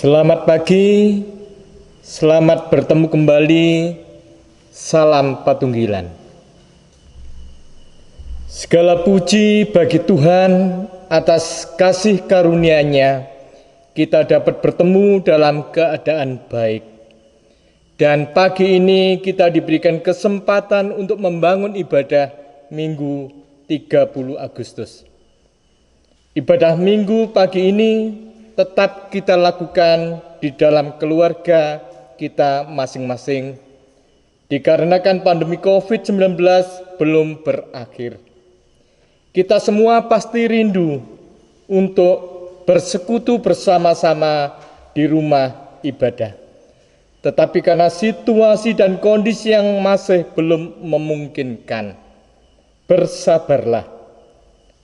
Selamat pagi, selamat bertemu kembali, salam Patunggilan. Segala puji bagi Tuhan atas kasih karunia-Nya, kita dapat bertemu dalam keadaan baik. Dan pagi ini kita diberikan kesempatan untuk membangun ibadah Minggu 30 Agustus. Ibadah Minggu pagi ini tetap kita lakukan di dalam keluarga kita masing-masing, dikarenakan pandemi COVID-19 belum berakhir. Kita semua pasti rindu untuk bersekutu bersama-sama di rumah ibadah. Tetapi karena situasi dan kondisi yang masih belum memungkinkan, bersabarlah.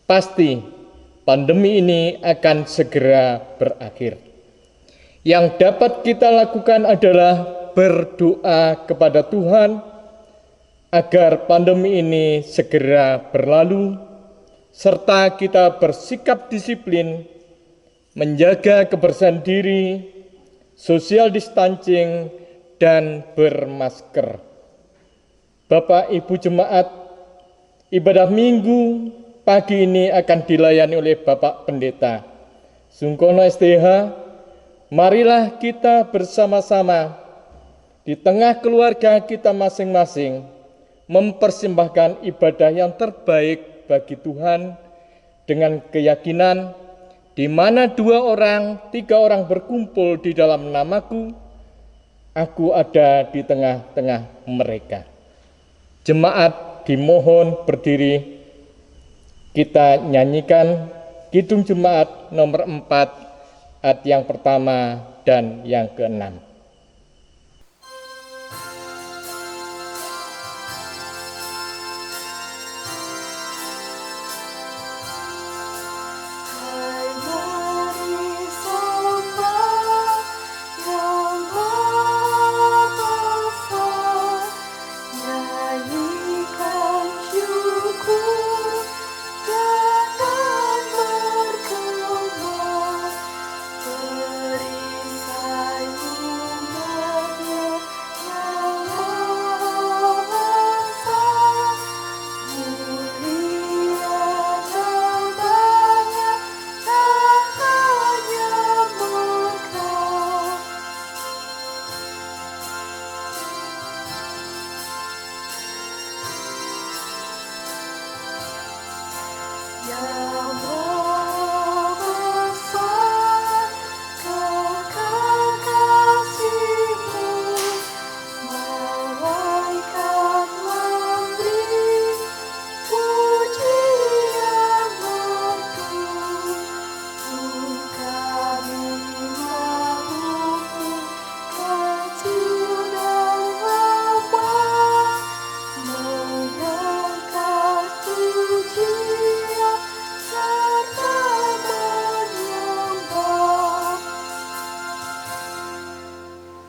Pasti pandemi ini akan segera berakhir. Yang dapat kita lakukan adalah berdoa kepada Tuhan agar pandemi ini segera berlalu, serta kita bersikap disiplin, menjaga kebersihan diri, social distancing, dan bermasker. Bapak Ibu Jemaat, ibadah Minggu pagi ini akan dilayani oleh Bapak Pendeta Sungkono STH. Marilah kita bersama-sama di tengah keluarga kita masing-masing mempersembahkan ibadah yang terbaik bagi Tuhan dengan keyakinan di mana 2 orang, 3 orang berkumpul di dalam namaku, aku ada di tengah-tengah mereka. Jemaat dimohon berdiri. Kita nyanyikan Kidung Jemaat nomor 4, ayat yang pertama dan yang ke-6.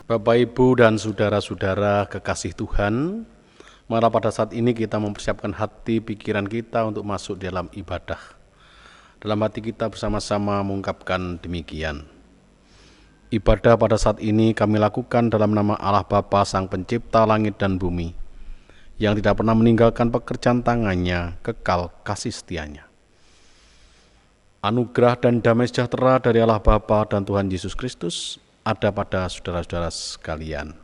Bapak, Ibu, dan saudara-saudara kekasih Tuhan, mari pada saat ini kita mempersiapkan hati pikiran kita untuk masuk dalam ibadah. Dalam hati kita bersama-sama mengungkapkan demikian. Ibadah pada saat ini kami lakukan dalam nama Allah Bapa Sang Pencipta langit dan bumi, yang tidak pernah meninggalkan pekerjaan tangannya, kekal kasih setianya. Anugerah dan damai sejahtera dari Allah Bapa dan Tuhan Yesus Kristus ada pada saudara-saudara sekalian.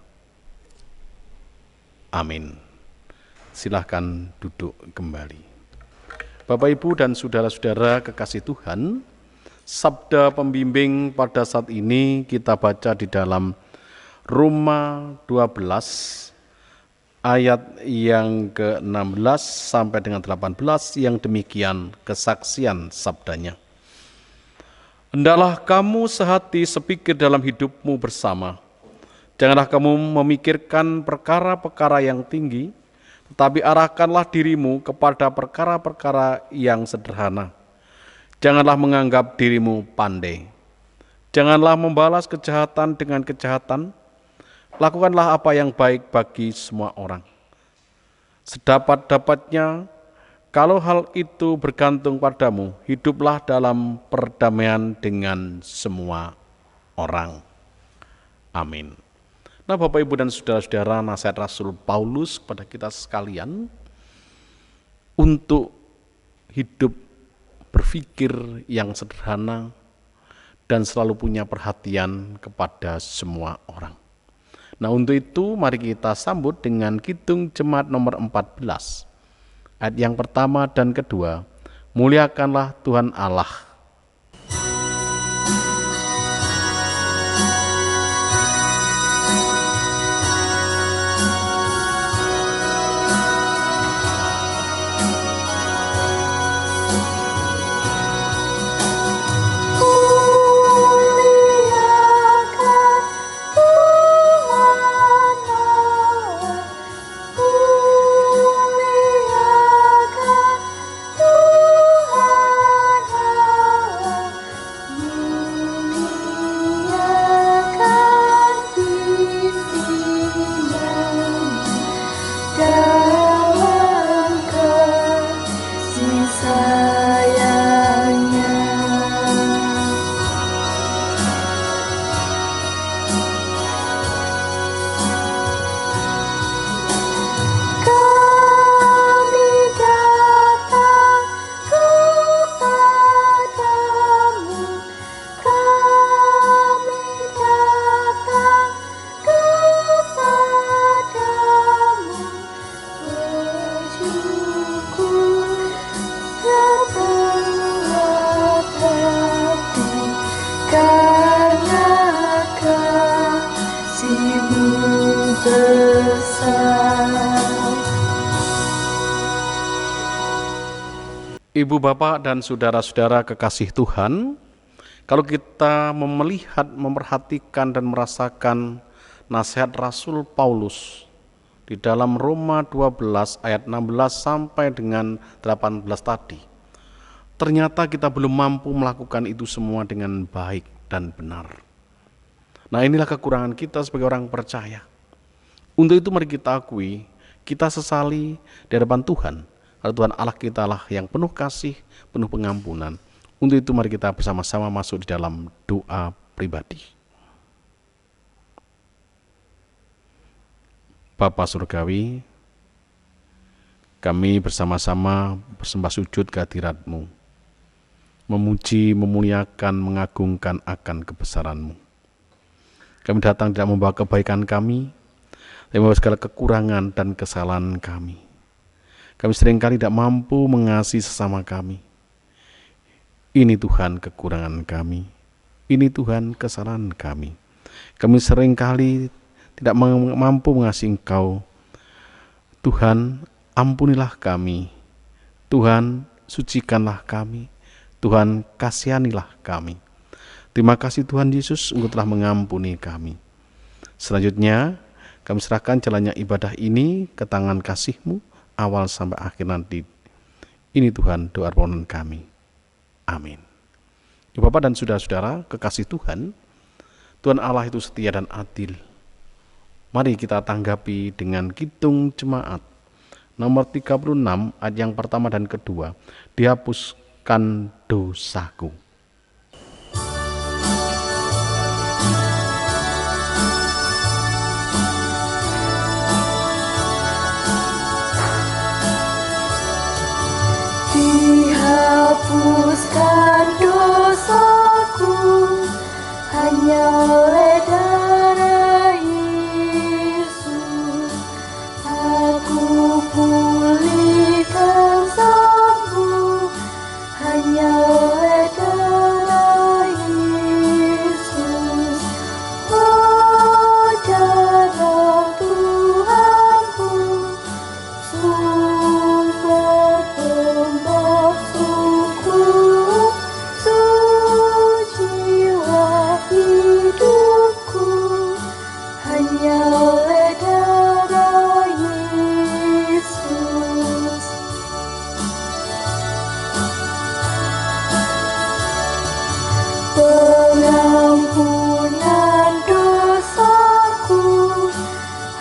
Amin. Silahkan duduk kembali. Bapak, Ibu, dan saudara-saudara kekasih Tuhan, sabda pembimbing pada saat ini kita baca di dalam Roma 12 ayat yang ke-16 sampai dengan 18 yang demikian kesaksian sabdanya. Hendaklah kamu sehati sepikir dalam hidupmu bersama. Janganlah kamu memikirkan perkara-perkara yang tinggi, tetapi arahkanlah dirimu kepada perkara-perkara yang sederhana. Janganlah menganggap dirimu pandai. Janganlah membalas kejahatan dengan kejahatan. Lakukanlah apa yang baik bagi semua orang. Sedapat-dapatnya, kalau hal itu bergantung padamu, hiduplah dalam perdamaian dengan semua orang. Amin. Nah, Bapak, Ibu, dan saudara-saudara, nasihat Rasul Paulus kepada kita sekalian untuk hidup berpikir yang sederhana dan selalu punya perhatian kepada semua orang. Nah, untuk itu mari kita sambut dengan Kidung Jemaat nomor 14. Ayat yang pertama dan kedua, muliakanlah Tuhan Allah. Ibu, Bapak, dan saudara-saudara kekasih Tuhan, kalau kita melihat, memperhatikan, dan merasakan nasihat Rasul Paulus di dalam Roma 12 ayat 16 sampai dengan 18 tadi, ternyata kita belum mampu melakukan itu semua dengan baik dan benar. Nah, inilah kekurangan kita sebagai orang percaya. Untuk itu mari kita akui, kita sesali di hadapan Tuhan. Karena Tuhan Allah kita lah yang penuh kasih, penuh pengampunan. Untuk itu mari kita bersama-sama masuk di dalam doa pribadi. Bapa Surgawi, kami bersama-sama bersembah sujud ke hadirat-Mu, memuji, memuliakan, mengagungkan akan kebesaran-Mu. Kami datang tidak membawa kebaikan kami, tapi membawa segala kekurangan dan kesalahan kami. Kami seringkali tidak mampu mengasihi sesama kami. Ini Tuhan kekurangan kami. Ini Tuhan kesalahan kami. Kami seringkali tidak mampu mengasihi Engkau. Tuhan, ampunilah kami. Tuhan, sucikanlah kami. Tuhan, kasihanilah kami. Terima kasih Tuhan Yesus, Engkau telah mengampuni kami. Selanjutnya, kami serahkan jalannya ibadah ini ke tangan kasih-Mu, awal sampai akhir nanti. Ini Tuhan doa permohonan kami. Amin. Ibu, Bapak, dan saudara-saudara kekasih Tuhan, Tuhan Allah itu setia dan adil. Mari kita tanggapi dengan Kidung Jemaat nomor 36 ayat yang pertama dan kedua, dihapuskan dosaku. Dihapuskan dosaku hanya oleh darah Yesus. Aku pulihkan sembuh hanya oleh darah Yesus. Oh, darah Tuhanku, sumber pembasuhku, sucilah hidupku hanya oleh darah Yesus. Pengampunan dosaku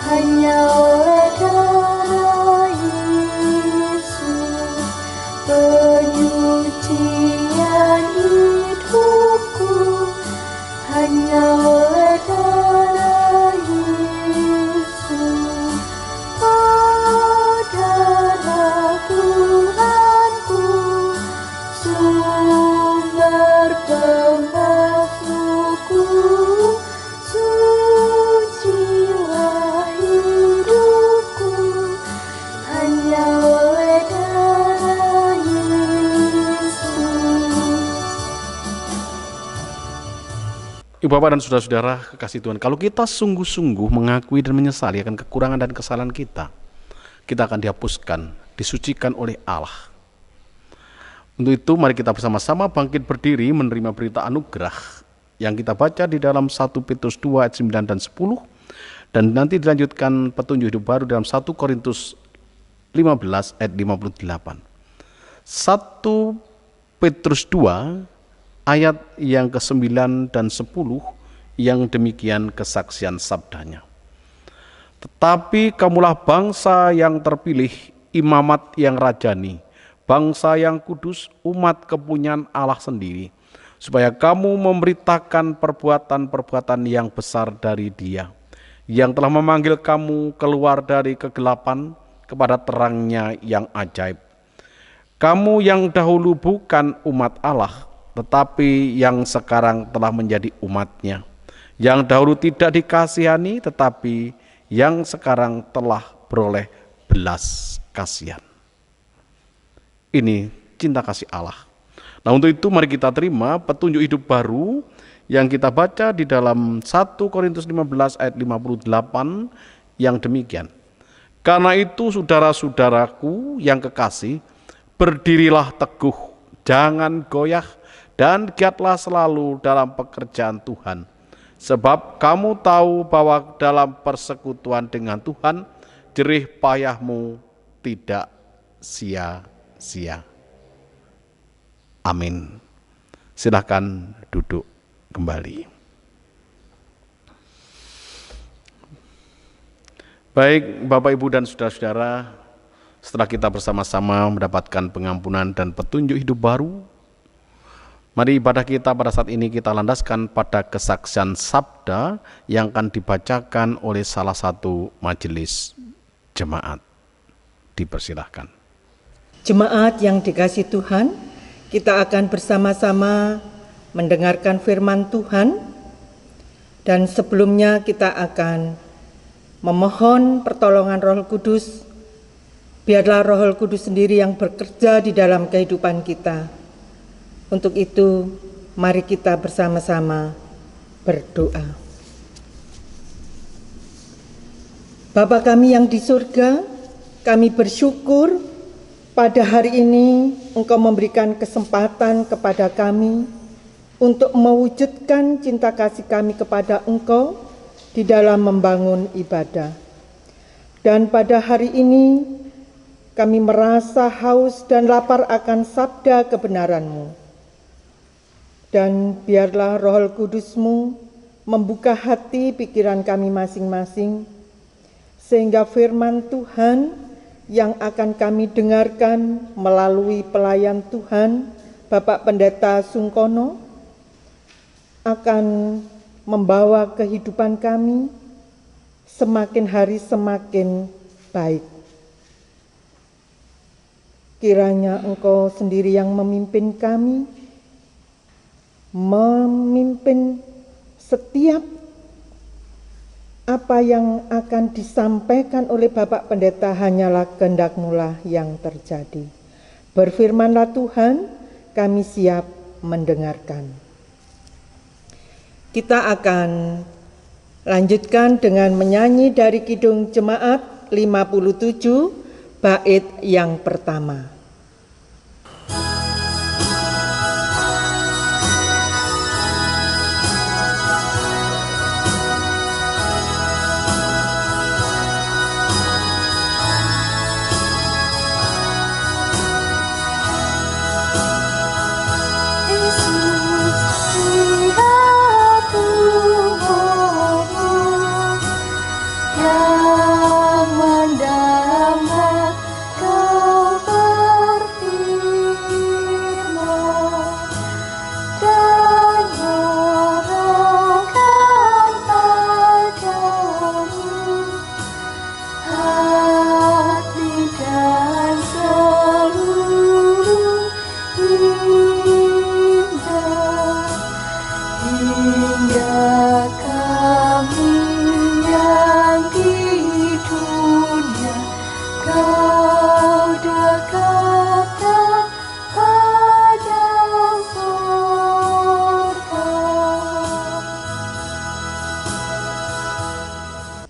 hanya oleh darah Yesus. Penyucian hidupku hanya oleh darah Bapak dan saudara-saudara kekasih Tuhan, kalau kita sungguh-sungguh mengakui dan menyesali akan kekurangan dan kesalahan kita akan dihapuskan, disucikan oleh Allah. Untuk itu mari kita bersama-sama bangkit berdiri menerima berita anugerah yang kita baca di dalam 1 Petrus 2 ayat 9 dan 10, dan nanti dilanjutkan petunjuk hidup baru dalam 1 Korintus 15 ayat 58. 1 Petrus 2 ayat yang ke-9 dan 10 yang demikian kesaksian sabdanya. Tetapi kamulah bangsa yang terpilih, imamat yang rajani, bangsa yang kudus, umat kepunyaan Allah sendiri, supaya kamu memberitakan perbuatan-perbuatan yang besar dari Dia, yang telah memanggil kamu keluar dari kegelapan kepada terangnya yang ajaib. Kamu yang dahulu bukan umat Allah, tetapi yang sekarang telah menjadi umat-Nya, yang dahulu tidak dikasihani, tetapi yang sekarang telah beroleh belas kasihan. Ini cinta kasih Allah. Nah, untuk itu mari kita terima petunjuk hidup baru yang kita baca di dalam 1 Korintus 15 ayat 58 yang demikian. Karena itu saudara-saudaraku yang kekasih, berdirilah teguh, jangan goyah, dan giatlah selalu dalam pekerjaan Tuhan. Sebab kamu tahu bahwa dalam persekutuan dengan Tuhan, jerih payahmu tidak sia-sia. Amin. Silakan duduk kembali. Baik Bapak Ibu dan saudara-saudara, setelah kita bersama-sama mendapatkan pengampunan dan petunjuk hidup baru, mari ibadah kita pada saat ini kita landaskan pada kesaksian sabda yang akan dibacakan oleh salah satu majelis jemaat. Dipersilahkan. Jemaat yang dikasihi Tuhan, kita akan bersama-sama mendengarkan firman Tuhan, dan sebelumnya kita akan memohon pertolongan Roh Kudus. Biarlah Roh Kudus sendiri yang bekerja di dalam kehidupan kita. Untuk itu, mari kita bersama-sama berdoa. Bapa kami yang di surga, kami bersyukur pada hari ini Engkau memberikan kesempatan kepada kami untuk mewujudkan cinta kasih kami kepada Engkau di dalam membangun ibadah. Dan pada hari ini kami merasa haus dan lapar akan sabda kebenaran-Mu. Dan biarlah Roh Kudus-Mu membuka hati pikiran kami masing-masing, sehingga firman Tuhan yang akan kami dengarkan melalui pelayan Tuhan, Bapak Pendeta Sungkono, akan membawa kehidupan kami semakin hari semakin baik. Kiranya Engkau sendiri yang memimpin kami, memimpin setiap apa yang akan disampaikan oleh Bapak Pendeta hanyalah kehendak-Mu lah yang terjadi. Berfirmanlah Tuhan, kami siap mendengarkan. Kita akan lanjutkan dengan menyanyi dari Kidung Jemaat 57, bait yang pertama. Yang mendambakan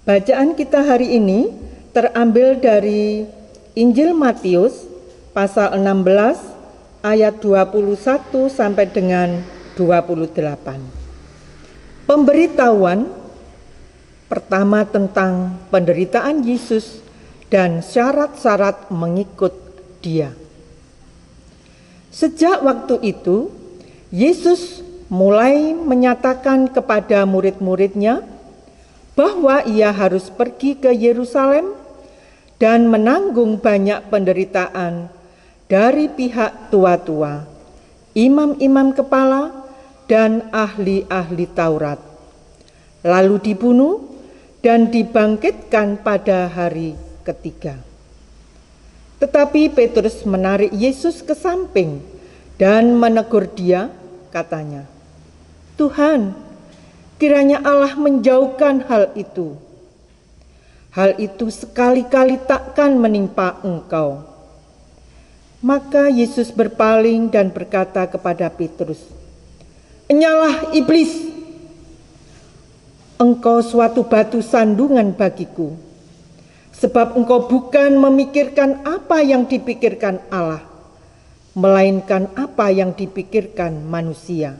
Bacaan kita hari ini terambil dari Injil Matius pasal 16 ayat 21 sampai dengan 28. Pemberitahuan pertama tentang penderitaan Yesus dan syarat-syarat mengikut Dia. Sejak waktu itu, Yesus mulai menyatakan kepada murid-muridnya bahwa ia harus pergi ke Yerusalem dan menanggung banyak penderitaan dari pihak tua-tua, imam-imam kepala, dan ahli-ahli Taurat, lalu dibunuh dan dibangkitkan pada hari ketiga. Tetapi Petrus menarik Yesus ke samping dan menegur dia, katanya, "Tuhan, kiranya Allah menjauhkan hal itu. Hal itu sekali-kali takkan menimpa engkau." Maka Yesus berpaling dan berkata kepada Petrus, "Enyalah iblis, engkau suatu batu sandungan bagiku, sebab engkau bukan memikirkan apa yang dipikirkan Allah, melainkan apa yang dipikirkan manusia."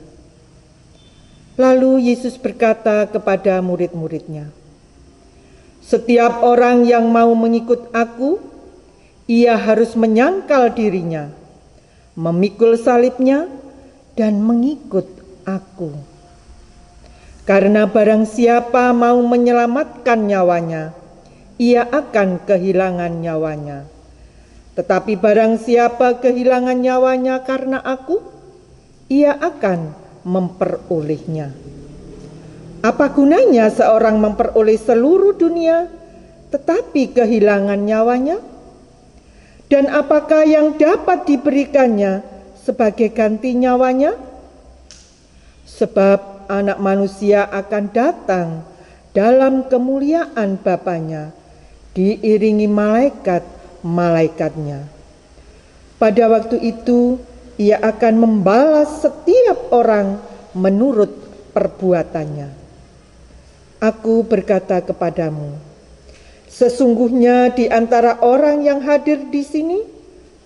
Lalu Yesus berkata kepada murid-muridnya, "Setiap orang yang mau mengikut aku, ia harus menyangkal dirinya, memikul salibnya, dan mengikut aku. Karena barang siapa mau menyelamatkan nyawanya, ia akan kehilangan nyawanya. Tetapi barang siapa kehilangan nyawanya karena aku, ia akan memperolehnya. Apa gunanya seorang memperoleh seluruh dunia tetapi kehilangan nyawanya? Dan apakah yang dapat diberikannya sebagai ganti nyawanya? Sebab Anak Manusia akan datang dalam kemuliaan Bapanya, diiringi malaikat-malaikatnya. Pada waktu itu ia akan membalas setiap orang menurut perbuatannya. Aku berkata kepadamu, sesungguhnya di antara orang yang hadir di sini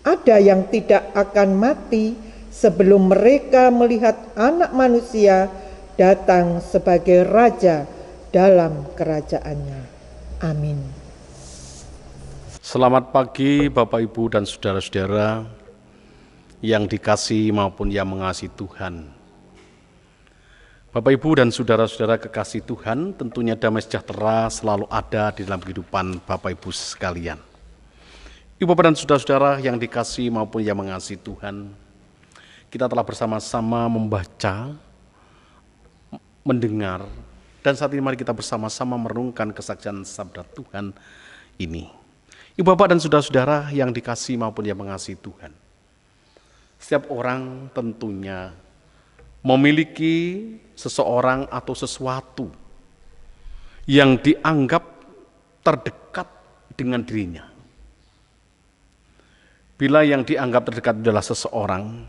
ada yang tidak akan mati sebelum mereka melihat Anak Manusia datang sebagai Raja dalam kerajaannya. Amin. Selamat pagi Bapak Ibu dan saudara-saudara yang dikasihi maupun yang mengasihi Tuhan. Bapak Ibu dan saudara-saudara kekasih Tuhan, tentunya damai sejahtera selalu ada di dalam kehidupan Bapak Ibu sekalian. Ibu Bapak dan saudara-saudara yang dikasihi maupun yang mengasihi Tuhan, kita telah bersama-sama membaca, mendengar, dan saat ini mari kita bersama-sama merenungkan kesaksian sabda Tuhan ini. Ibu Bapak dan saudara-saudara yang dikasihi maupun yang mengasihi Tuhan, setiap orang tentunya memiliki seseorang atau sesuatu yang dianggap terdekat dengan dirinya. Bila yang dianggap terdekat adalah seseorang,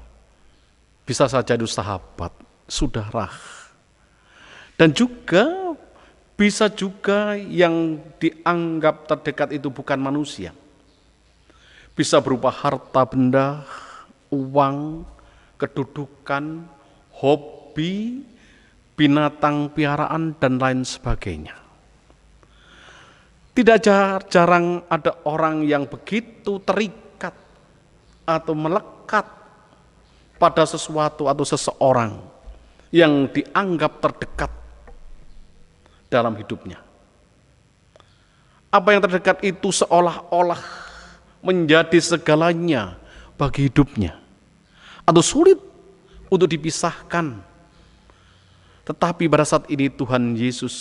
bisa saja itu sahabat, saudara, dan juga bisa juga yang dianggap terdekat itu bukan manusia. Bisa berupa harta benda, uang, kedudukan, hobi, binatang piaraan, dan lain sebagainya. Tidak jarang ada orang yang begitu terikat atau melekat pada sesuatu atau seseorang yang dianggap terdekat dalam hidupnya. Apa yang terdekat itu seolah-olah menjadi segalanya bagi hidupnya, atau sulit untuk dipisahkan. Tetapi pada saat ini Tuhan Yesus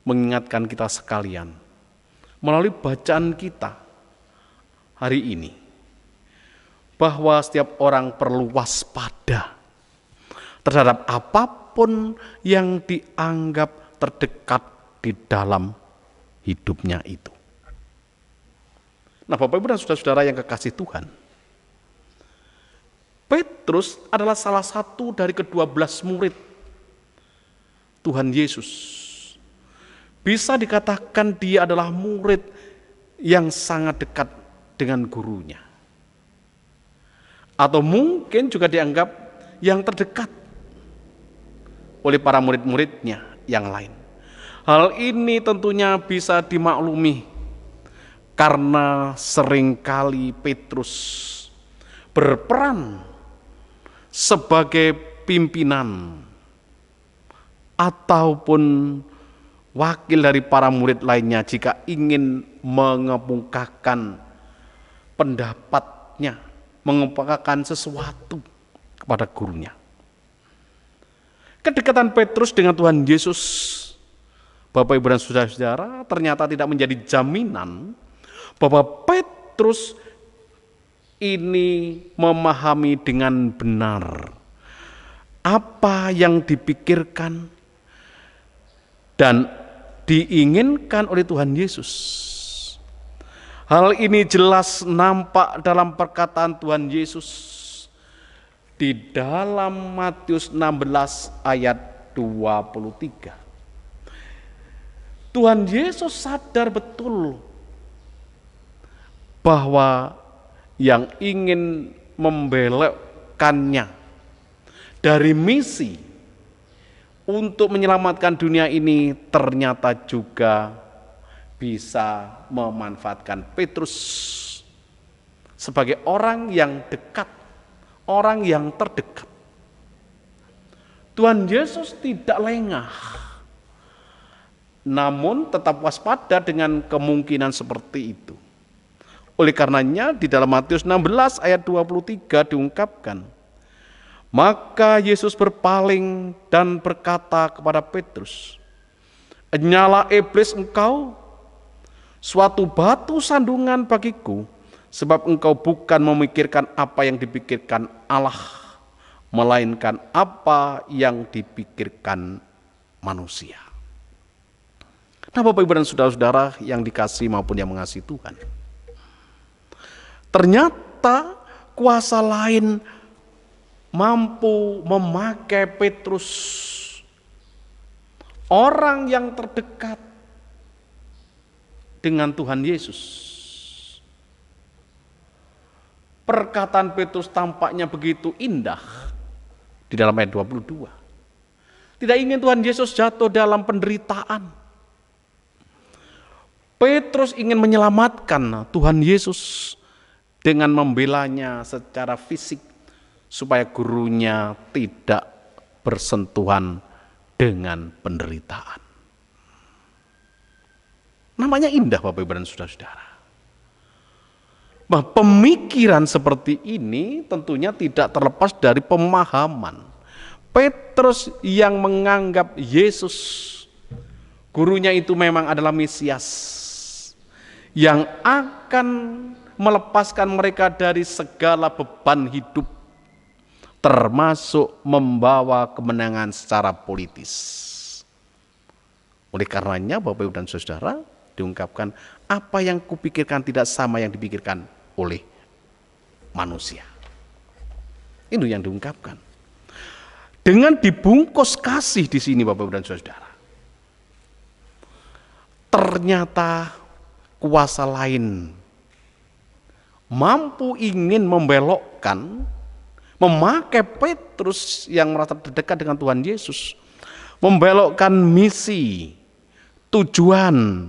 mengingatkan kita sekalian melalui bacaan kita hari ini, bahwa setiap orang perlu waspada terhadap apapun yang dianggap terdekat di dalam hidupnya itu. Nah, Bapak Ibu dan saudara-saudara yang kekasih Tuhan, Petrus adalah salah satu dari ke-12 murid Tuhan Yesus. Bisa dikatakan dia adalah murid yang sangat dekat dengan gurunya. Atau mungkin juga dianggap yang terdekat oleh para murid-muridnya yang lain. Hal ini tentunya bisa dimaklumi karena seringkali Petrus berperan sebagai pimpinan ataupun wakil dari para murid lainnya jika ingin mengemukakan pendapatnya, mengemukakan sesuatu kepada gurunya. Kedekatan Petrus dengan Tuhan Yesus, Bapak Ibu dan saudara-saudara, ternyata tidak menjadi jaminan bahwa Petrus ini memahami dengan benar apa yang dipikirkan dan diinginkan oleh Tuhan Yesus. Hal ini jelas nampak dalam perkataan Tuhan Yesus di dalam Matius 16 ayat 23. Tuhan Yesus sadar betul bahwa yang ingin membelokkannya dari misi untuk menyelamatkan dunia ini ternyata juga bisa memanfaatkan Petrus sebagai orang yang dekat, orang yang terdekat. Tuhan Yesus tidak lengah, namun tetap waspada dengan kemungkinan seperti itu. Oleh karenanya di dalam Matius 16 ayat 23 diungkapkan, maka Yesus berpaling dan berkata kepada Petrus, "Enyala iblis engkau, suatu batu sandungan bagiku, sebab engkau bukan memikirkan apa yang dipikirkan Allah, melainkan apa yang dipikirkan manusia." Nah, Bapak Ibu dan saudara-saudara yang dikasihi maupun yang mengasihi Tuhan, ternyata kuasa lain mampu memakai Petrus, orang yang terdekat dengan Tuhan Yesus. Perkataan Petrus tampaknya begitu indah di dalam ayat 22. Tidak ingin Tuhan Yesus jatuh dalam penderitaan. Petrus ingin menyelamatkan Tuhan Yesus dengan membelanya secara fisik supaya gurunya tidak bersentuhan dengan penderitaan. Namanya indah, Bapak Ibu dan saudara-saudara. Bah, pemikiran seperti ini tentunya tidak terlepas dari pemahaman Petrus yang menganggap Yesus, gurunya itu memang adalah Mesias yang akan melepaskan mereka dari segala beban hidup, termasuk membawa kemenangan secara politis. Oleh karenanya Bapak Ibu dan saudara, diungkapkan apa yang kupikirkan tidak sama yang dipikirkan oleh manusia. Itu yang diungkapkan. Dengan dibungkus kasih di sini Bapak Ibu dan saudara, ternyata kuasa lain mampu ingin membelokkan, memakai Petrus yang merasa terdekat dengan Tuhan Yesus, membelokkan misi, tujuan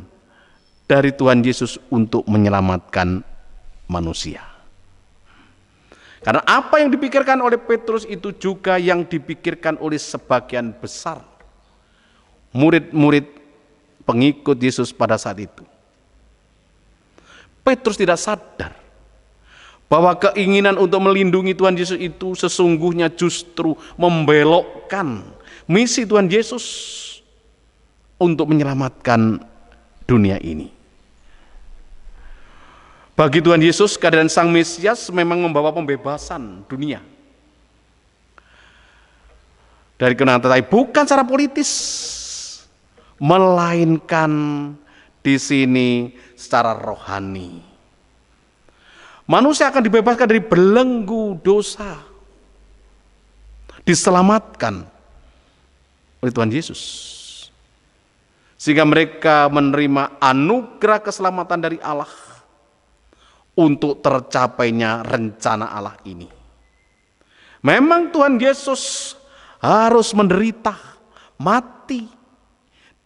dari Tuhan Yesus untuk menyelamatkan manusia. Karena apa yang dipikirkan oleh Petrus itu juga yang dipikirkan oleh sebagian besar murid-murid pengikut Yesus pada saat itu. Petrus tidak sadar bahwa keinginan untuk melindungi Tuhan Yesus itu sesungguhnya justru membelokkan misi Tuhan Yesus untuk menyelamatkan dunia ini. Bagi Tuhan Yesus, keadaan Sang Mesias memang membawa pembebasan dunia dari kemenangan, tetapi bukan secara politis, melainkan di sini secara rohani. Manusia akan dibebaskan dari belenggu dosa, diselamatkan oleh Tuhan Yesus. sehingga mereka menerima anugerah keselamatan dari Allah untuk tercapainya rencana Allah ini. Memang Tuhan Yesus harus menderita, mati,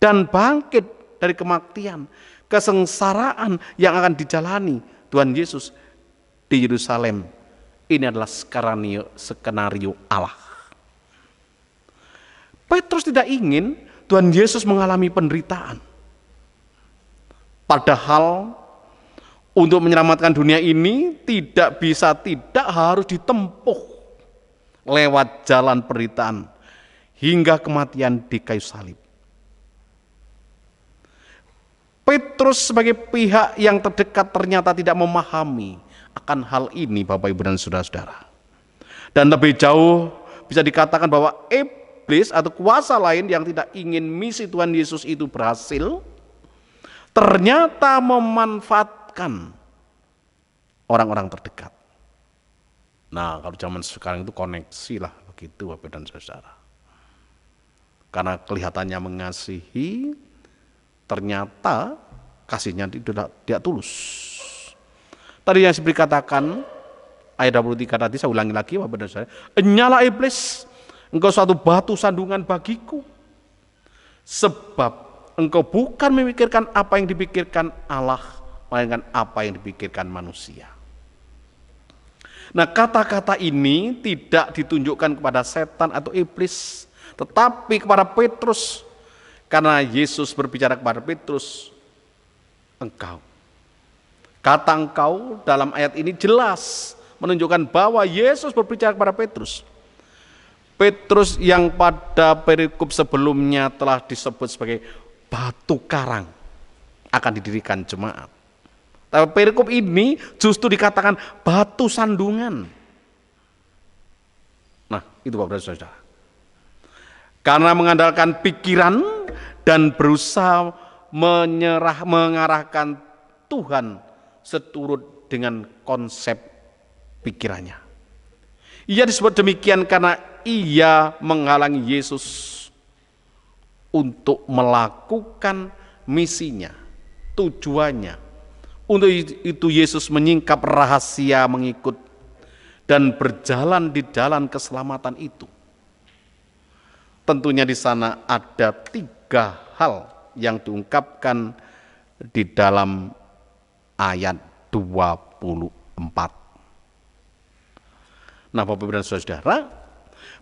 dan bangkit dari kematian, kesengsaraan yang akan dijalani Tuhan Yesus di Yerusalem. Ini adalah skenario Allah. Petrus tidak ingin Tuhan Yesus mengalami penderitaan. Padahal untuk menyelamatkan dunia ini tidak harus ditempuh lewat jalan penderitaan hingga kematian di kayu salib. Petrus sebagai pihak yang terdekat ternyata tidak memahami akan hal ini, Bapak Ibu dan saudara-saudara. Dan lebih jauh bisa dikatakan bahwa iblis atau kuasa lain yang tidak ingin misi Tuhan Yesus itu berhasil, ternyata memanfaatkan orang-orang terdekat. Nah, kalau zaman sekarang itu koneksi lah begitu, Bapak dan saudara. Karena kelihatannya mengasihi, ternyata kasihnya tidak tulus. Tadi yang saya katakan, ayat 23 tadi saya ulangi lagi, Bapak dan saudara. Enyala iblis, engkau suatu batu sandungan bagiku, sebab engkau bukan memikirkan apa yang dipikirkan Allah, melainkan apa yang dipikirkan manusia. Nah, kata-kata ini tidak ditunjukkan kepada setan atau iblis, tetapi kepada Petrus. Karena Yesus berbicara kepada Petrus, engkau. Kata engkau dalam ayat ini jelas menunjukkan bahwa Yesus berbicara kepada Petrus. Petrus yang pada perikop sebelumnya telah disebut sebagai batu karang akan didirikan jemaat. Tapi perikop ini justru dikatakan batu sandungan. Nah, itu Bapak dan Saudara. Karena mengandalkan pikiran dan berusaha mengarahkan Tuhan seturut dengan konsep pikirannya. Ia disebut demikian karena ia menghalangi Yesus untuk melakukan misinya, tujuannya. Untuk itu Yesus menyingkap rahasia mengikut dan berjalan di jalan keselamatan itu. Tentunya di sana ada 3 hal yang diungkapkan di dalam ayat 24. Nah, Bapak dan Saudara,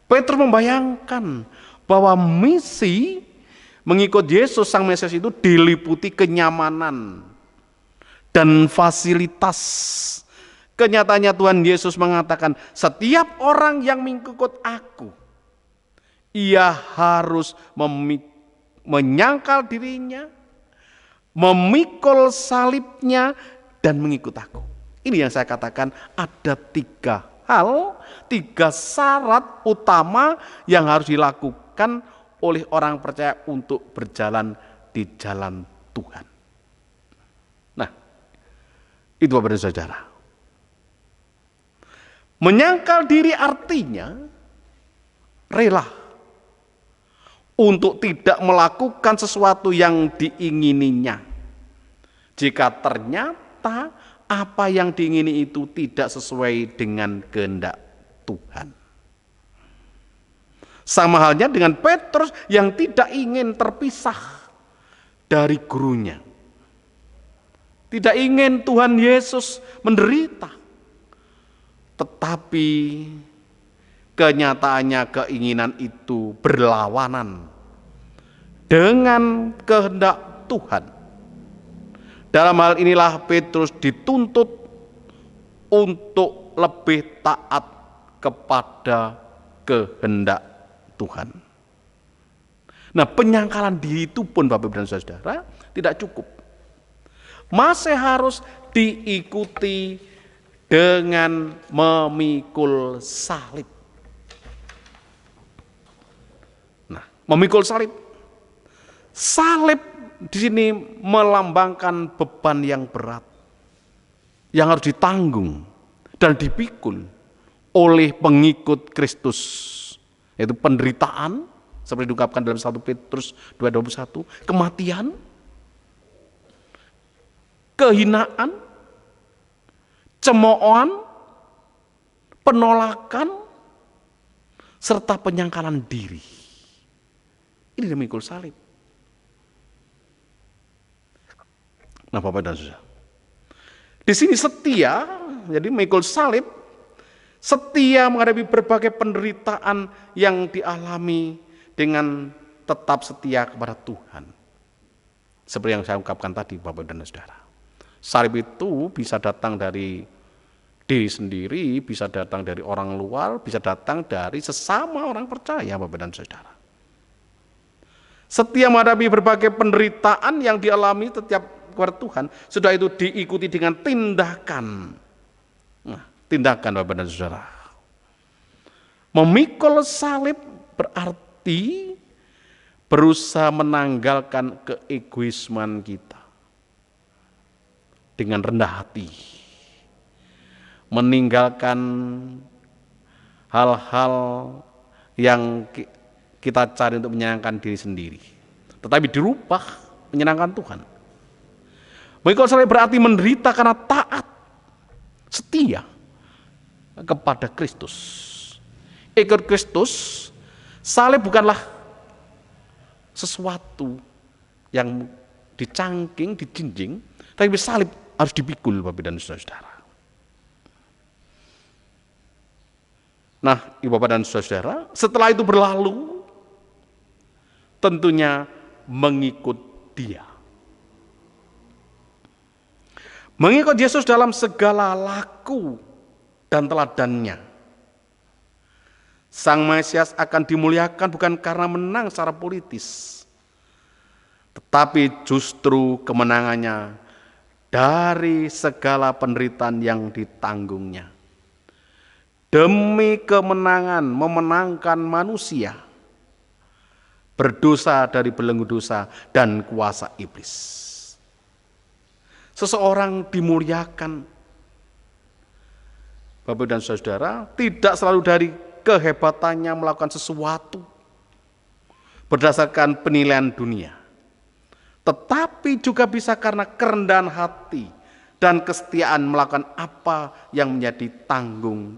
Petrus membayangkan bahwa misi mengikut Yesus Sang Mesias itu diliputi kenyamanan dan fasilitas. Kenyataannya Tuhan Yesus mengatakan, setiap orang yang mengikut aku, ia harus menyangkal dirinya, memikul salibnya, dan mengikut aku. Ini yang saya katakan, ada 3 hal, 3 syarat utama yang harus dilakukan oleh orang percaya untuk berjalan di jalan Tuhan. Nah, itu Bapak dan Saudara. Menyangkal diri artinya rela untuk tidak melakukan sesuatu yang diingininya. Jika ternyata apa yang diingini itu tidak sesuai dengan kehendak Tuhan. Sama halnya dengan Petrus yang tidak ingin terpisah dari gurunya. Tidak ingin Tuhan Yesus menderita. Tetapi kenyataannya keinginan itu berlawanan dengan kehendak Tuhan. Dalam hal inilah Petrus dituntut untuk lebih taat kepada kehendak Tuhan. Nah, penyangkalan diri itu pun Bapak dan Saudara tidak cukup. Masih harus diikuti dengan memikul salib. Nah, memikul salib. Salib di sini melambangkan beban yang berat yang harus ditanggung dan dipikul oleh pengikut Kristus, yaitu penderitaan seperti diungkapkan dalam 1 Petrus 2:21, kematian, kehinaan, cemoohan, penolakan, serta penyangkalan diri. Ini dia memikul salib. Nah, Bapak dan Saudara, di sini setia, jadi memikul salib, setia menghadapi berbagai penderitaan yang dialami dengan tetap setia kepada Tuhan. Seperti yang saya ungkapkan tadi, Bapak dan Saudara. Salib itu bisa datang dari diri sendiri, bisa datang dari orang luar, bisa datang dari sesama orang percaya, Bapak dan Saudara. Setia menghadapi berbagai penderitaan yang dialami setiap kepada Tuhan, sudah itu diikuti dengan tindakan. Nah, tindakan Bapak dan Saudara. Memikul salib berarti berusaha menanggalkan keegoisman kita dengan rendah hati, meninggalkan hal-hal yang kita cari untuk menyenangkan diri sendiri, tetapi dirubah menyenangkan Tuhan. Memikul salib berarti menderita karena taat, setia kepada Kristus. Ikut Kristus, salib bukanlah sesuatu yang dicangking, dijinjing, tapi salib harus dipikul, Bapak dan Saudara. Nah, Ibu Bapak dan Saudara, setelah itu berlalu, tentunya mengikut Dia. Mengikut Yesus dalam segala laku dan teladannya. Sang Mesias akan dimuliakan bukan karena menang secara politis, tetapi justru kemenangannya dari segala penderitaan yang ditanggungnya. Demi kemenangan memenangkan manusia, berdosa dari belenggu dosa dan kuasa iblis. Seseorang dimuliakan, Bapak dan Saudara, tidak selalu dari kehebatannya melakukan sesuatu berdasarkan penilaian dunia, tetapi juga bisa karena kerendahan hati dan kesetiaan melakukan apa yang menjadi tanggung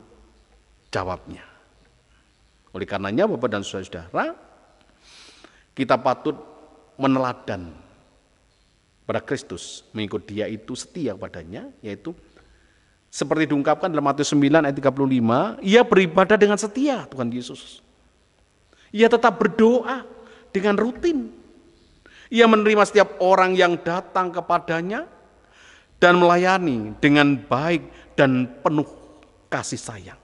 jawabnya. Oleh karenanya, Bapak dan Saudara, kita patut meneladan pada Kristus, mengikut Dia itu setia padanya, yaitu seperti diungkapkan dalam Matius 9 ayat 35, ia beribadah dengan setia Tuhan Yesus. Ia tetap berdoa dengan rutin. Ia menerima setiap orang yang datang kepadanya dan melayani dengan baik dan penuh kasih sayang.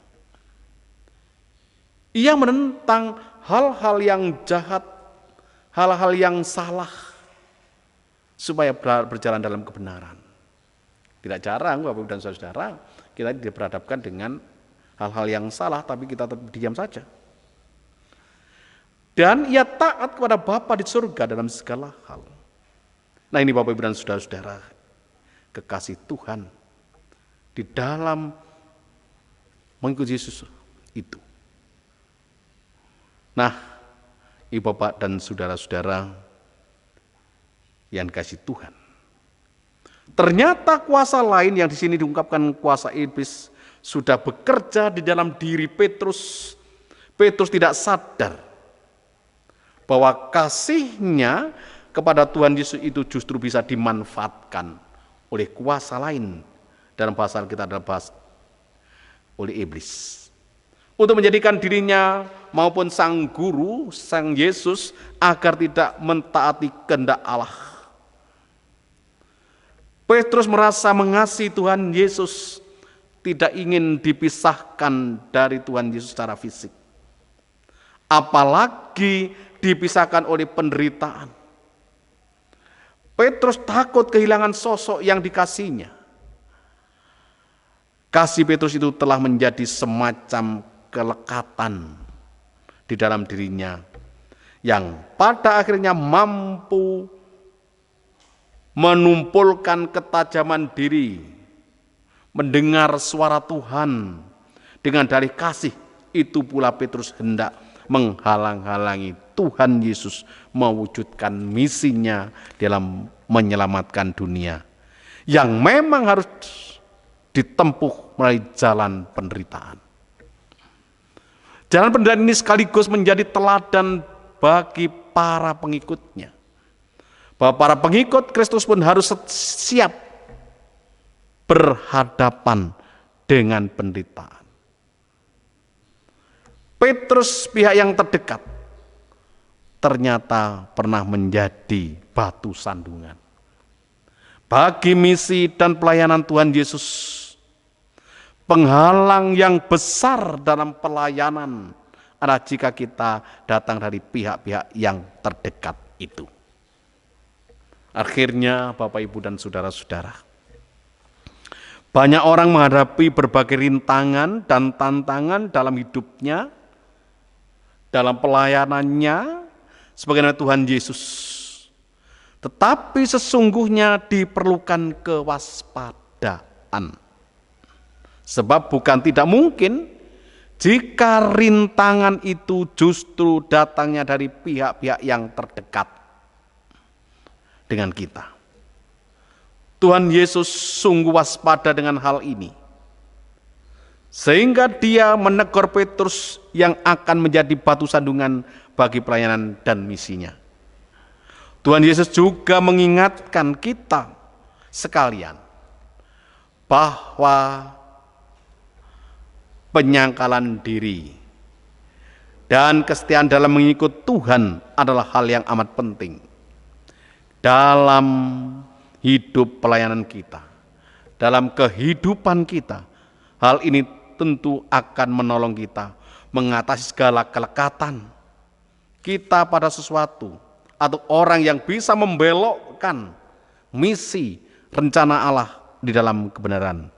Ia menentang hal-hal yang jahat, hal-hal yang salah, supaya berjalan dalam kebenaran. Tidak jarang, Bapak dan Saudara, kita diperhadapkan dengan hal-hal yang salah, tapi kita tetap diam saja. Dan ia taat kepada Bapa di surga dalam segala hal. Nah, ini Bapak dan Saudara-saudara, kekasih Tuhan di dalam mengikuti Yesus itu. Nah, Ibu Bapak dan Saudara-saudara yang kasih Tuhan. Ternyata kuasa lain yang di sini diungkapkan, kuasa iblis, sudah bekerja di dalam diri Petrus. Petrus tidak sadar bahwa kasihnya kepada Tuhan Yesus itu justru bisa dimanfaatkan oleh kuasa lain, dalam bahasa kita adalah bahasa oleh iblis, untuk menjadikan dirinya maupun sang guru, sang Yesus, agar tidak mentaati kehendak Allah. Petrus merasa mengasihi Tuhan Yesus, tidak ingin dipisahkan dari Tuhan Yesus secara fisik, apalagi dipisahkan oleh penderitaan. Petrus takut kehilangan sosok yang dikasihinya. Kasih Petrus itu telah menjadi semacam kelekatan di dalam dirinya, yang pada akhirnya mampu menumpulkan ketajaman diri, mendengar suara Tuhan dengan dalih kasih. Itu pula Petrus hendak menghalang-halangi Tuhan Yesus mewujudkan misinya dalam menyelamatkan dunia, yang memang harus ditempuh melalui jalan penderitaan. Jalan penderitaan ini sekaligus menjadi teladan bagi para pengikutnya, bahwa para pengikut Kristus pun harus siap berhadapan dengan penderitaan. Petrus, pihak yang terdekat, ternyata pernah menjadi batu sandungan bagi misi dan pelayanan Tuhan Yesus, penghalang yang besar dalam pelayanan adalah jika kita datang dari pihak-pihak yang terdekat itu. Akhirnya Bapak, Ibu, dan saudara-saudara, banyak orang menghadapi berbagai rintangan dan tantangan dalam hidupnya, dalam pelayanannya sebagaimana Tuhan Yesus. Tetapi sesungguhnya diperlukan kewaspadaan. Sebab bukan tidak mungkin jika rintangan itu justru datangnya dari pihak-pihak yang terdekat dengan kita. Tuhan Yesus sungguh waspada dengan hal ini, sehingga dia menegur Petrus yang akan menjadi batu sandungan bagi pelayanan dan misinya. Tuhan Yesus juga mengingatkan kita sekalian bahwa penyangkalan diri dan kesetiaan dalam mengikut Tuhan adalah hal yang amat penting dalam hidup pelayanan kita, dalam kehidupan kita. Hal ini tentu akan menolong kita mengatasi segala kelekatan kita pada sesuatu atau orang yang bisa membelokkan misi rencana Allah di dalam kebenaran.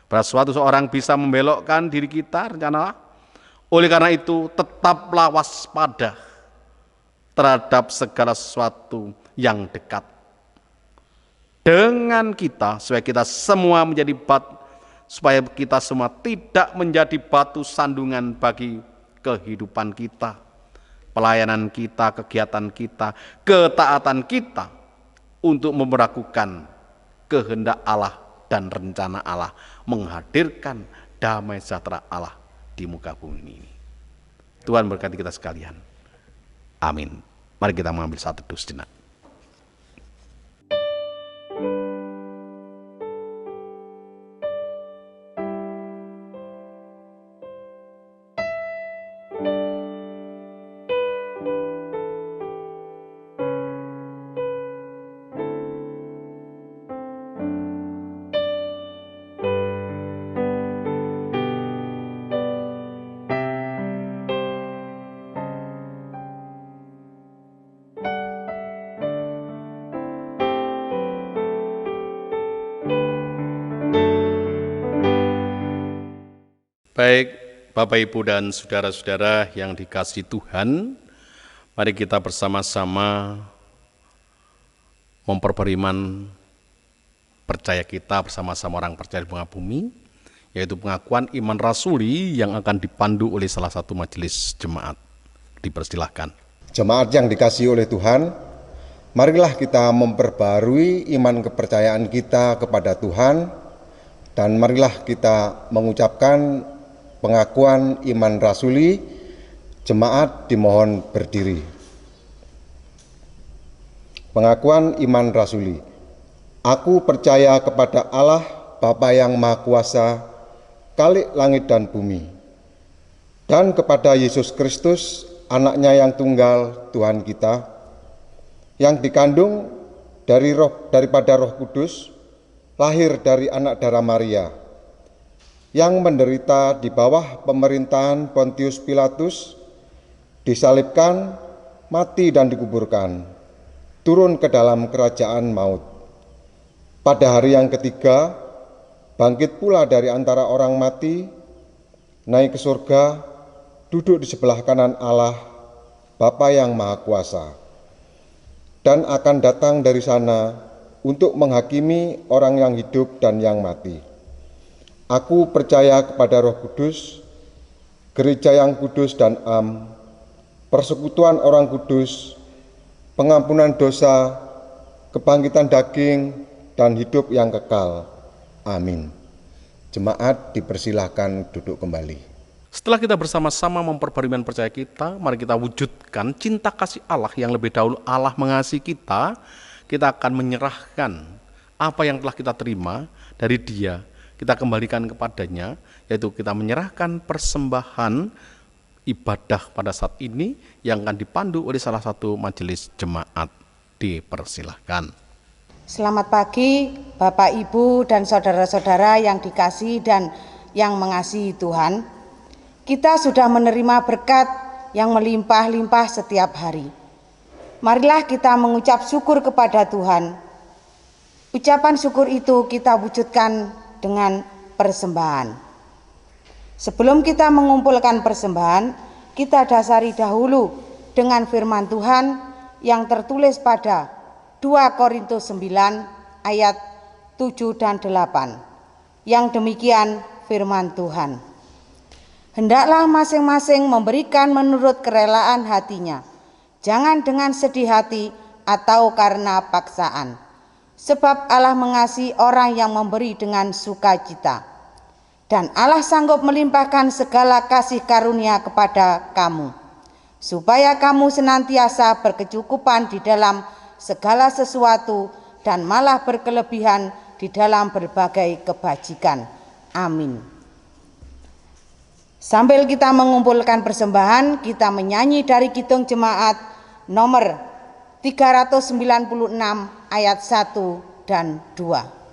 Pada suatu seorang bisa membelokkan diri kita, rencana Allah. Oleh karena itu, tetaplah waspada terhadap segala sesuatu yang dekat dengan kita, supaya kita semua tidak menjadi batu sandungan bagi kehidupan kita, pelayanan kita, kegiatan kita, ketaatan kita untuk memperlakukan kehendak Allah dan rencana Allah, menghadirkan damai sejahtera Allah di muka bumi ini. Tuhan berkati kita sekalian. Amin. Mari kita mengambil satu teduh sejenak. Baik, Bapak, Ibu, dan saudara-saudara yang dikasihi Tuhan, mari kita bersama-sama memperbarui iman percaya kita bersama-sama orang percaya di muka bumi, yaitu pengakuan iman rasuli yang akan dipandu oleh salah satu majelis jemaat. Dipersilahkan. Jemaat yang dikasihi oleh Tuhan, marilah kita memperbarui iman kepercayaan kita kepada Tuhan, dan marilah kita mengucapkan pengakuan iman rasuli. Jemaat dimohon berdiri. Pengakuan iman rasuli. Aku percaya kepada Allah, Bapa yang Maha Kuasa, Khalik langit dan bumi, dan kepada Yesus Kristus, Anaknya yang tunggal, Tuhan kita, yang dikandung daripada Roh Kudus, lahir dari anak darah Maria, yang menderita di bawah pemerintahan Pontius Pilatus, disalibkan, mati dan dikuburkan, turun ke dalam kerajaan maut. Pada hari yang ketiga, bangkit pula dari antara orang mati, naik ke surga, duduk di sebelah kanan Allah, Bapa yang Maha Kuasa, dan akan datang dari sana untuk menghakimi orang yang hidup dan yang mati. Aku percaya kepada Roh Kudus, gereja yang kudus dan am, persekutuan orang kudus, pengampunan dosa, kebangkitan daging, dan hidup yang kekal. Amin. Jemaat dipersilahkan duduk kembali. Setelah kita bersama-sama memperbarui percaya kita, mari kita wujudkan cinta kasih Allah yang lebih dahulu Allah mengasihi kita. Kita akan menyerahkan apa yang telah kita terima dari Dia, kita kembalikan kepadanya, yaitu kita menyerahkan persembahan ibadah pada saat ini yang akan dipandu oleh salah satu majelis jemaat. Dipersilahkan. Selamat pagi Bapak, Ibu, dan saudara-saudara yang dikasihi dan yang mengasihi Tuhan. Kita sudah menerima berkat yang melimpah-limpah setiap hari. Marilah kita mengucap syukur kepada Tuhan. Ucapan syukur itu kita wujudkan dengan persembahan. Sebelum kita mengumpulkan persembahan, kita dasari dahulu dengan firman Tuhan yang tertulis pada 2 Korintus 9 ayat 7 dan 8. Yang demikian firman Tuhan. Hendaklah masing-masing memberikan menurut kerelaan hatinya, jangan dengan sedih hati atau karena paksaan. Sebab Allah mengasihi orang yang memberi dengan sukacita. Dan Allah sanggup melimpahkan segala kasih karunia kepada kamu, supaya kamu senantiasa berkecukupan di dalam segala sesuatu dan malah berkelebihan di dalam berbagai kebajikan. Amin. Sambil kita mengumpulkan persembahan, kita menyanyi dari Kidung Jemaat nomor 396 ayat 1 dan 2.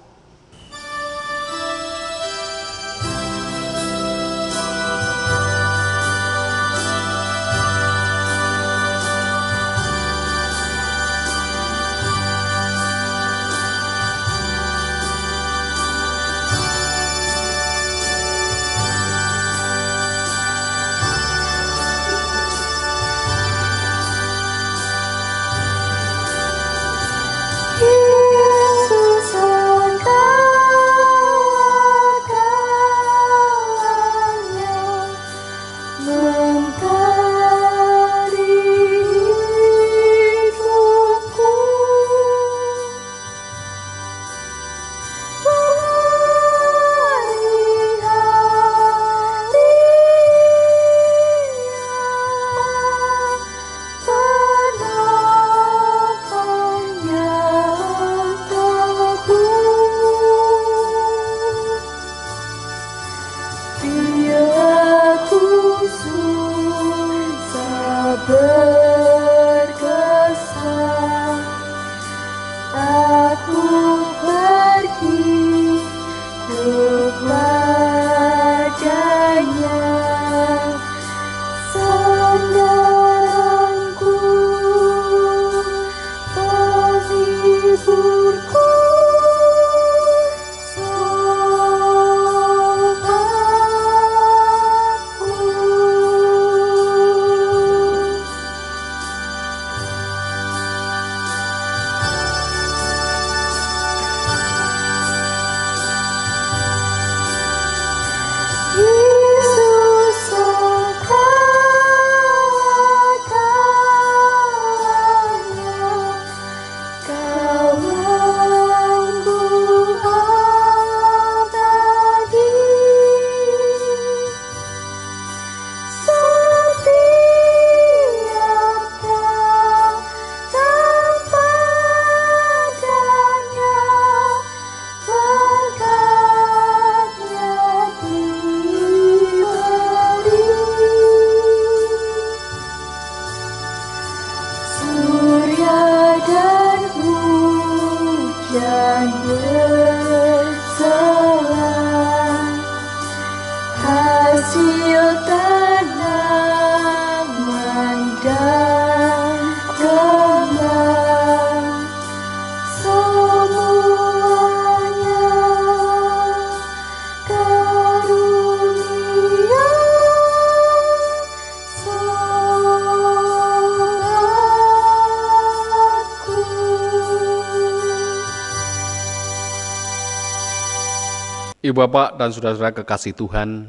Ibu bapak dan saudara-saudara kekasih Tuhan,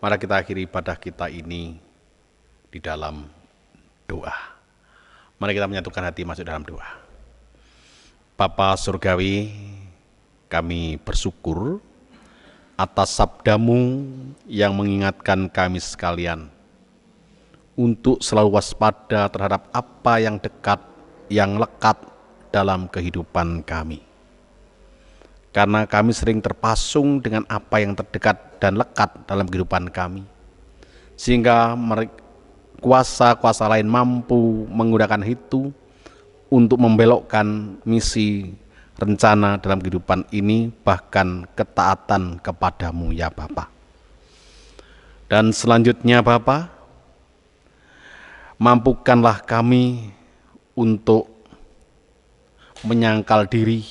mari kita akhiri ibadah kita ini di dalam berdoa. Mari kita menyatukan hati masuk dalam doa. Bapa Surgawi, kami bersyukur atas sabdamu yang mengingatkan kami sekalian untuk selalu waspada terhadap apa yang dekat, yang lekat dalam kehidupan kami. Karena kami sering terpasung dengan apa yang terdekat dan lekat dalam kehidupan kami, sehingga kuasa-kuasa lain mampu menggunakan itu untuk membelokkan misi rencana dalam kehidupan ini, bahkan ketaatan kepadamu ya Bapa. Dan selanjutnya Bapa, mampukanlah kami untuk menyangkal diri,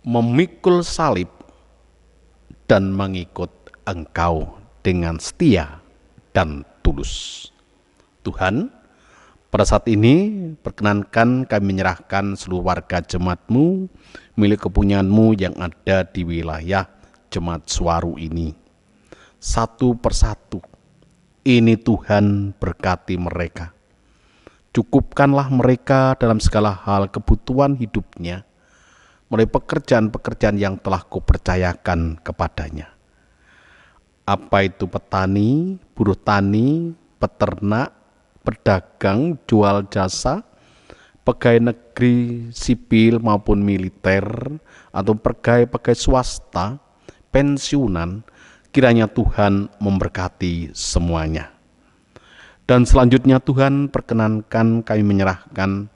memikul salib, dan mengikut Engkau dengan setia dan tulus. Tuhan, pada saat ini perkenankan kami menyerahkan seluruh warga jemaat-Mu, milik kepunyaan-Mu yang ada di wilayah Jemaat Suwaru ini. Satu persatu, ini Tuhan berkati mereka. Cukupkanlah mereka dalam segala hal kebutuhan hidupnya, mulai pekerjaan-pekerjaan yang telah Kau percayakan kepadanya. Apa itu petani, buruh tani, peternak, pedagang, jual jasa, pegawai negeri sipil maupun militer, atau pegawai swasta, pensiunan, kiranya Tuhan memberkati semuanya. Dan selanjutnya Tuhan, perkenankan kami menyerahkan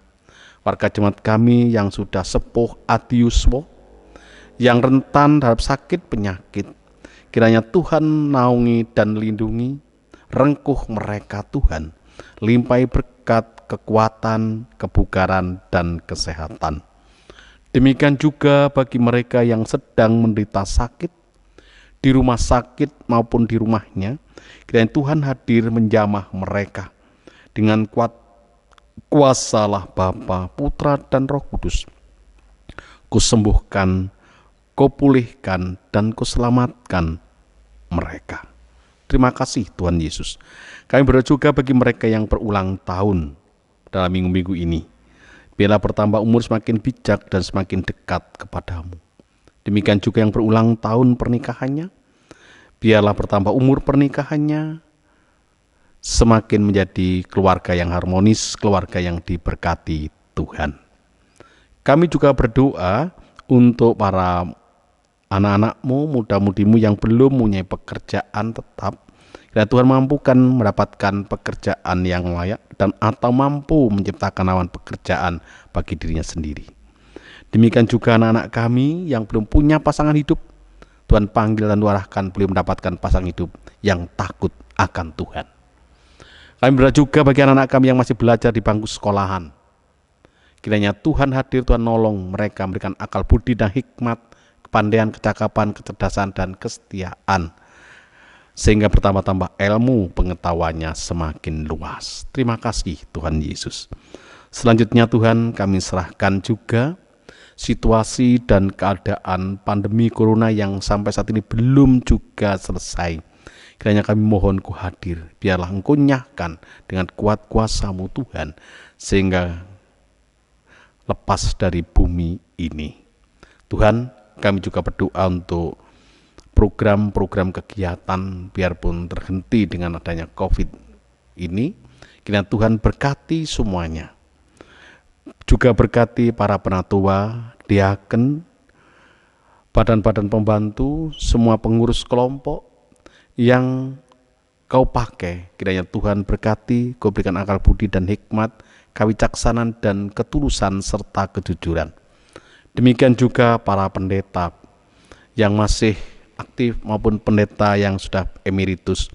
warga jemaat kami yang sudah sepuh adiuswo, yang rentan terhadap sakit penyakit. Kiranya Tuhan naungi dan lindungi, rengkuh mereka Tuhan, limpahi berkat, kekuatan, kebugaran, dan kesehatan. Demikian juga bagi mereka yang sedang menderita sakit, di rumah sakit maupun di rumahnya, kiranya Tuhan hadir menjamah mereka. Dengan kuasalah Bapa, Putra, dan Roh Kudus. Ku sembuhkan, Kau pulihkan, dan Kau selamatkan mereka. Terima kasih Tuhan Yesus. Kami berdoa juga bagi mereka yang berulang tahun dalam minggu-minggu ini. Biarlah bertambah umur semakin bijak dan semakin dekat kepadamu. Demikian juga yang berulang tahun pernikahannya. Biarlah bertambah umur pernikahannya, semakin menjadi keluarga yang harmonis, keluarga yang diberkati Tuhan. Kami juga berdoa untuk para anak-anakmu, muda-mudimu yang belum mempunyai pekerjaan tetap. Kiranya Tuhan mampukan mendapatkan pekerjaan yang layak dan atau mampu menciptakan lawan pekerjaan bagi dirinya sendiri. Demikian juga anak-anak kami yang belum punya pasangan hidup, Tuhan panggil dan arahkan beliau mendapatkan pasangan hidup yang takut akan Tuhan. Kami berdoa juga bagi anak-anak kami yang masih belajar di bangku sekolahan. Kiranya Tuhan hadir, Tuhan nolong mereka, memberikan akal budi dan hikmat, kepandaian, kecakapan, kecerdasan, dan kesetiaan, sehingga bertambah-tambah ilmu pengetahuannya semakin luas. Terima kasih Tuhan Yesus. Selanjutnya Tuhan, kami serahkan juga situasi dan keadaan pandemi corona yang sampai saat ini belum juga selesai. Kiranya kami mohon Kau hadir, biarlah Engkau nyahkan dengan kuat kuasa-Mu Tuhan, sehingga lepas dari bumi ini. Tuhan, kami juga berdoa untuk program-program kegiatan, biarpun terhenti dengan adanya COVID ini, kiranya Tuhan berkati semuanya. Juga berkati para penatua, diaken, badan-badan pembantu, semua pengurus kelompok yang Kau pakai. Kiranya Tuhan berkati, Kau berikan akal budi dan hikmat, kewicaksanaan dan ketulusan serta kejujuran. Demikian juga para pendeta yang masih aktif maupun pendeta yang sudah emeritus.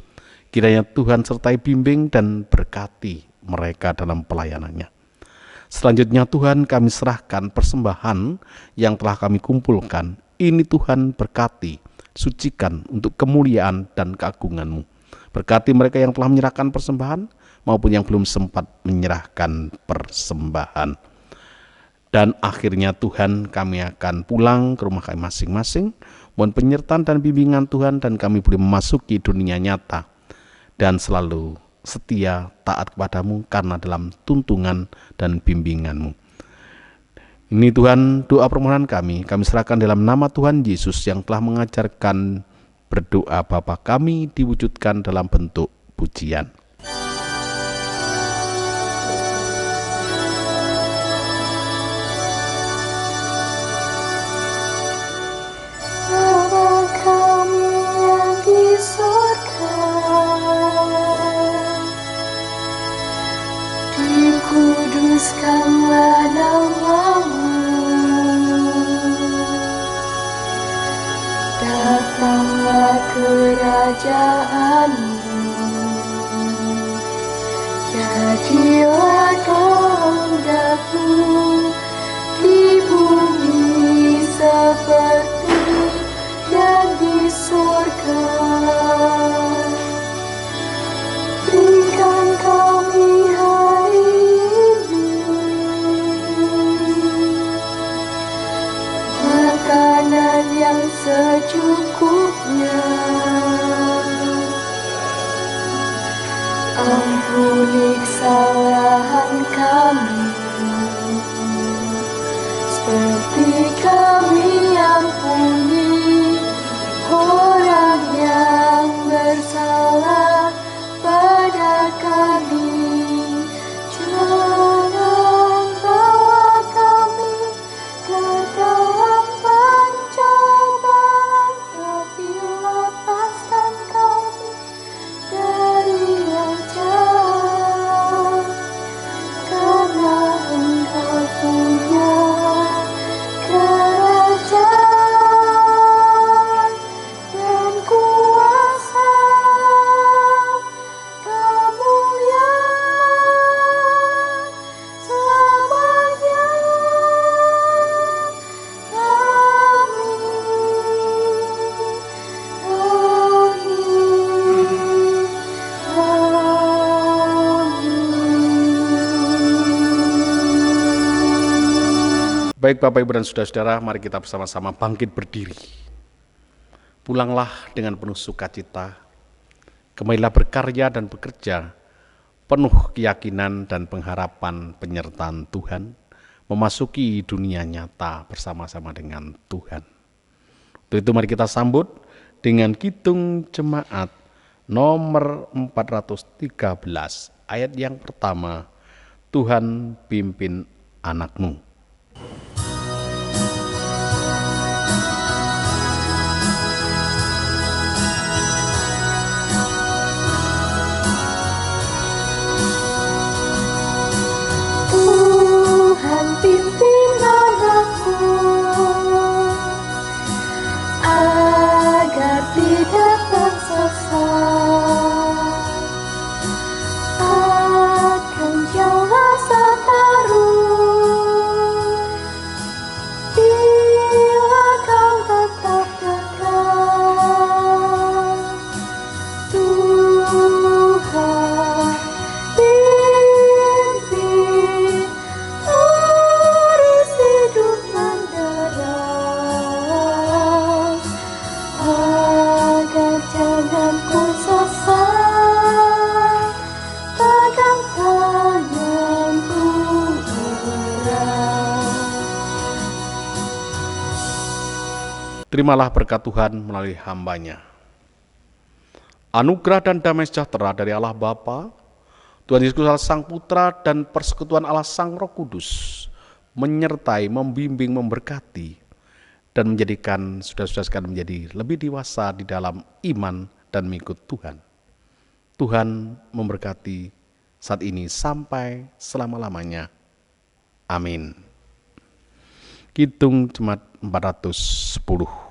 Kiranya Tuhan sertai bimbing dan berkati mereka dalam pelayanannya. Selanjutnya Tuhan, kami serahkan persembahan yang telah kami kumpulkan. Ini Tuhan berkati, sucikan untuk kemuliaan dan keagungan-Mu. Berkati mereka yang telah menyerahkan persembahan maupun yang belum sempat menyerahkan persembahan. Dan akhirnya Tuhan, kami akan pulang ke rumah kami masing-masing. Mohon penyertaan dan bimbingan Tuhan, dan kami boleh memasuki dunia nyata dan selalu setia, taat kepadamu karena dalam tuntunan dan bimbinganmu. Ini Tuhan doa permohonan kami serahkan dalam nama Tuhan Yesus yang telah mengajarkan berdoa Bapa kami diwujudkan dalam bentuk pujian. Bapa kami yang di surga, dikuduskanlah namamu, datanglah kerajaanmu, jadilah kehendakmu di bumi seperti yang di surga. Berikan kami hari ini makanan yang secukupnya. Ampuni kesalahan kami seperti kami ampuni orang yang bersalah pada kami. Jangan bawa kami ke dalam pencobaan, tapi lepaskan kami dari yang jahat. Karena Engkau punya kerajaan dan kuasa, kemuliaan selamanya. Baik Bapak Ibu dan Saudara-saudara, mari kita bersama-sama bangkit berdiri. Pulanglah dengan penuh sukacita, kembalilah berkarya dan bekerja, penuh keyakinan dan pengharapan penyertaan Tuhan, memasuki dunia nyata bersama-sama dengan Tuhan. Untuk itu mari kita sambut dengan Kidung Jemaat nomor 413, ayat yang pertama, Tuhan pimpin anakmu. Tuhan pimpin anakku agar tidak tersesat, akan jauh rasa taruh bila kau tetap dekat. Tuhan pimpin arus hidup menderas, agar jangan ku sesat, pegang tanganku erat. Terimalah berkat Tuhan melalui hamba-Nya. Anugerah dan damai sejahtera dari Allah Bapa, Tuhan Yesus Kristus Sang Putra, dan persekutuan Allah Sang Roh Kudus menyertai, membimbing, memberkati, dan menjadikan saudara-saudara sekalian menjadi lebih dewasa di dalam iman dan mengikut Tuhan. Tuhan memberkati saat ini sampai selama-lamanya. Amin. Kidung Jemaat 410.